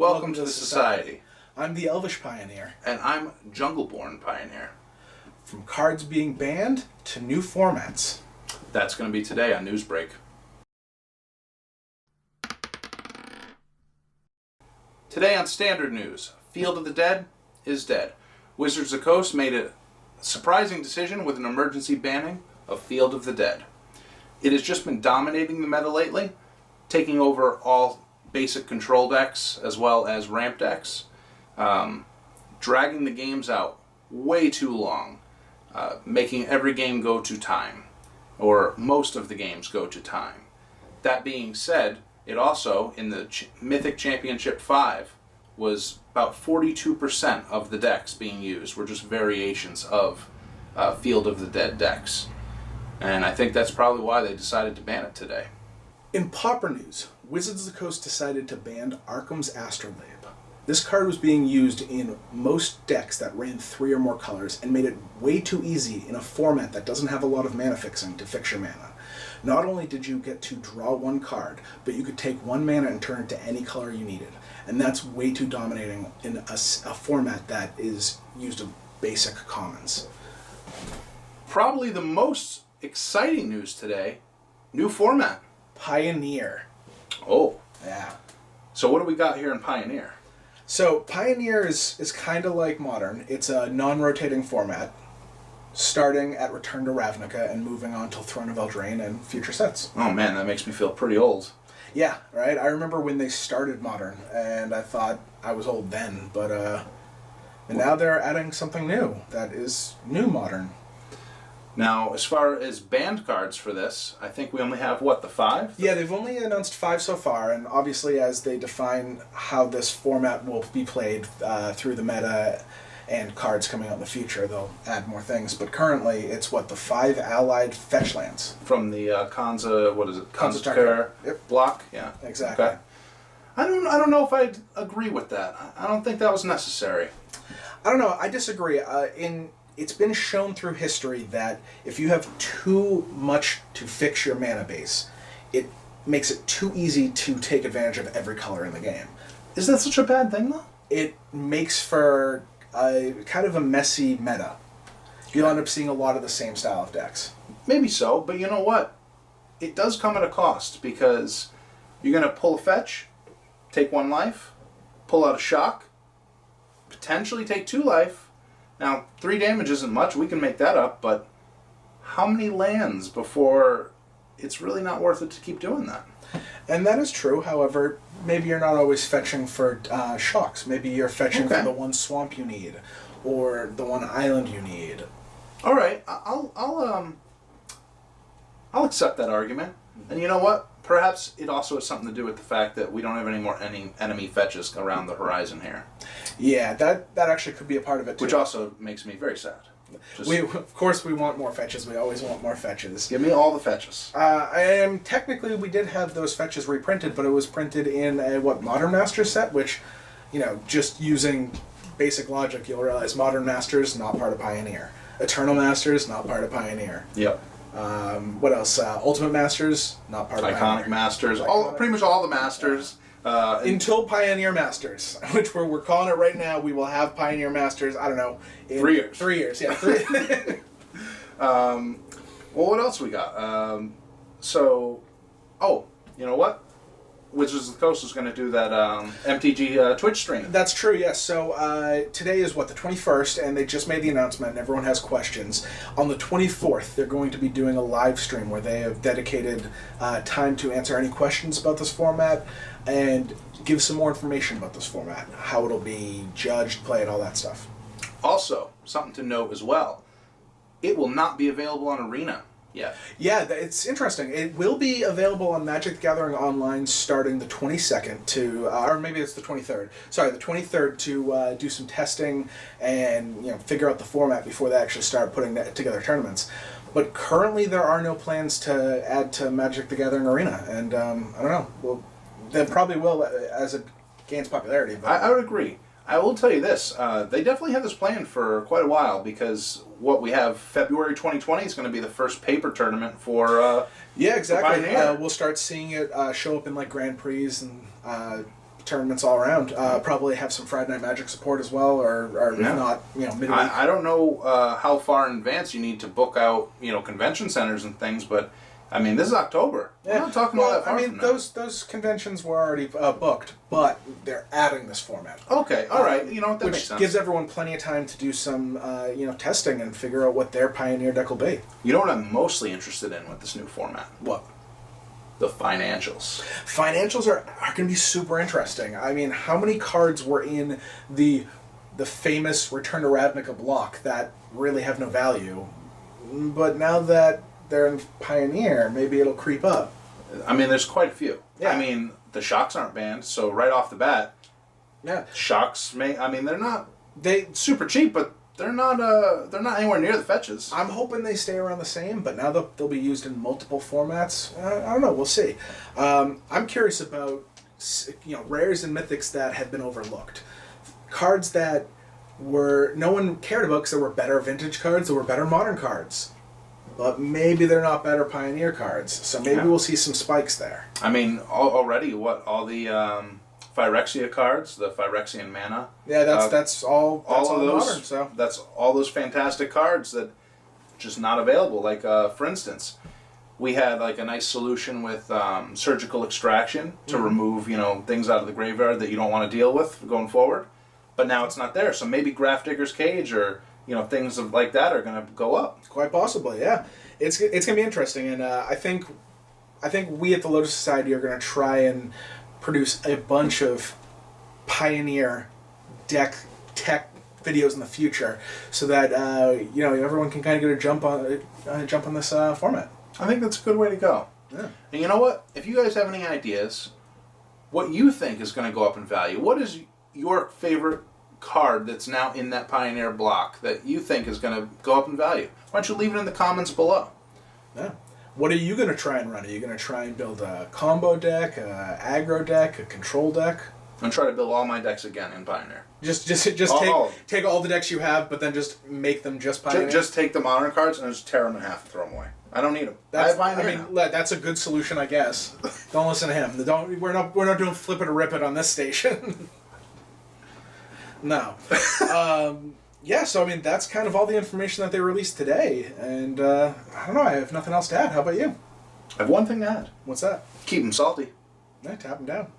Welcome to the Society. I'm the Elvish Pioneer. And I'm Jungleborn Pioneer. From cards being banned to new formats. That's going to be today on Newsbreak. Today on Standard News, Field of the Dead is dead. Wizards of the Coast made a surprising decision with an emergency banning of Field of the Dead. It has just been dominating the meta lately, taking over all basic control decks as well as ramp decks, dragging the games out way too long, making every game go to time, or most of the games go to time. That being said, it also, in the Mythic Championship 5, was about 42% of the decks being used were just variations of Field of the Dead decks. And I think that's probably why they decided to ban it today. In Pauper news, Wizards of the Coast decided to ban Arkham's Astrolabe. This card was being used in most decks that ran 3 or more colors and made it way too easy in a format that doesn't have a lot of mana fixing to fix your mana. Not only did you get to draw 1 card, but you could take 1 mana and turn it to any color you needed. And that's way too dominating in a format that is used of basic commons. Probably the most exciting news today, new format. Pioneer. Oh. Yeah. So what do we got here in Pioneer? So Pioneer is kind of like Modern. It's a non-rotating format, starting at Return to Ravnica and moving on till Throne of Eldraine and future sets. Oh man, that makes me feel pretty old. Yeah, right? I remember when they started Modern, and I thought I was old then, but and now they're adding something new that is new Modern. Now, as far as banned cards for this, I think we only have, what, the 5? Yeah, they've only announced 5 so far, and obviously as they define how this format will be played through the meta and cards coming out in the future, they'll add more things. But currently, it's, the 5 allied fetch lands. From the Kanza, what is it? Kanza Takara Yep. block? Yeah. Exactly. Okay. I don't know if I'd agree with that. I don't think that was necessary. I don't know, I disagree. It's been shown through history that if you have too much to fix your mana base, it makes it too easy to take advantage of every color in the game. Is that such a bad thing, though? It makes for kind of a messy meta. You'll end up seeing a lot of the same style of decks. Maybe so, but you know what? It does come at a cost, because you're going to pull a fetch, take 1 life, pull out a shock, potentially take 2 life. Now, 3 damage isn't much, we can make that up, but how many lands before it's really not worth it to keep doing that? And that is true, however, maybe you're not always fetching for shocks. Maybe you're fetching for the 1 swamp you need, or the 1 island you need. All right, I'll accept that argument. And you know what? Perhaps it also has something to do with the fact that we don't have any more enemy fetches around the horizon here. Yeah, that actually could be a part of it too. Which also makes me very sad. Of course we want more fetches. We always want more fetches. Give me all the fetches. And technically we did have those fetches reprinted, but it was printed in a Modern Masters set, which, just using basic logic, you'll realize Modern Masters, not part of Pioneer. Eternal Masters, not part of Pioneer. Yep. What else? Ultimate Masters, not part of Pioneer. Iconic Masters, pretty much all the Masters. Until Pioneer Masters, which we're calling it right now. We will have Pioneer Masters, I don't know, in 3 years. 3 years, yeah. 3 well, what else we got? You know what? Wizards of the Coast is going to do that MTG Twitch stream. That's true, yes. So today is, the 21st, and they just made the announcement, and everyone has questions. On the 24th, they're going to be doing a live stream where they have dedicated time to answer any questions about this format and give some more information about this format, how it'll be judged, played, all that stuff. Also, something to note as well, it will not be available on Arena yet. Yeah, it's interesting. It will be available on Magic the Gathering Online starting the 22nd or maybe it's the 23rd. Sorry, the 23rd to do some testing and figure out the format before they actually start putting together tournaments. But currently there are no plans to add to Magic the Gathering Arena, and I don't know. Well, they probably will as it gains popularity. But I would agree. I will tell you this, they definitely had this planned for quite a while, because what we have, February 2020 is going to be the first paper tournament for yeah, exactly. for Pioneer. We'll start seeing it show up in Grand Prix and tournaments all around. Probably have some Friday Night Magic support as well, or if not, midweek. I don't know how far in advance you need to book out, convention centers and things, but I mean, this is October. Yeah. We're not talking all that far from now. those conventions were already booked, but they're adding this format. Okay, all right. That makes Which sense. gives everyone plenty of time to do some, testing and figure out what their Pioneer deck will be. You know what I'm mostly interested in with this new format? What? The financials. Financials are going to be super interesting. I mean, how many cards were in the famous Return to Ravnica block that really have no value? But now that they're in Pioneer, maybe it'll creep up. I mean, there's quite a few. Yeah. I mean, the shocks aren't banned, so right off the bat, Yeah. shocks they're not super cheap, but they're not anywhere near the fetches. I'm hoping they stay around the same, but now they'll be used in multiple formats. I don't know. We'll see. I'm curious about rares and mythics that have been overlooked, cards that no one cared about because there were better vintage cards, there were better modern cards, but maybe they're not better Pioneer cards. So maybe we'll see some spikes there. I mean, already all the Phyrexia cards, the Phyrexian mana. Yeah, that's all of those. modern. So that's all those fantastic cards that just not available. Like for instance, we had like a nice solution with surgical extraction to remove things out of the graveyard that you don't want to deal with going forward. But now it's not there, so maybe Grafdigger's Cage or things like that are going to go up. Quite possibly, yeah. It's going to be interesting, and I think we at the Lotus Society are going to try and produce a bunch of Pioneer deck tech videos in the future, so that everyone can kind of get a jump on this format. I think that's a good way to go. Yeah. And you know what? If you guys have any ideas, what you think is going to go up in value, what is your favorite card that's now in that Pioneer block that you think is going to go up in value? Why don't you leave it in the comments below? Yeah. What are you going to try and run? Are you going to try and build a combo deck, a aggro deck, a control deck? I'm trying to build all my decks again in Pioneer. Just take all the decks you have, but then just make them just Pioneer? Just take the modern cards and just tear them in half and throw them away. I don't need them. That's a good solution, I guess. Don't listen to him. We're not doing flip it or rip it on this station. No. So that's kind of all the information that they released today, and I don't know, I have nothing else to add. How about you? I have one thing to add. What's that? Keep them salty. Yeah, tap them down.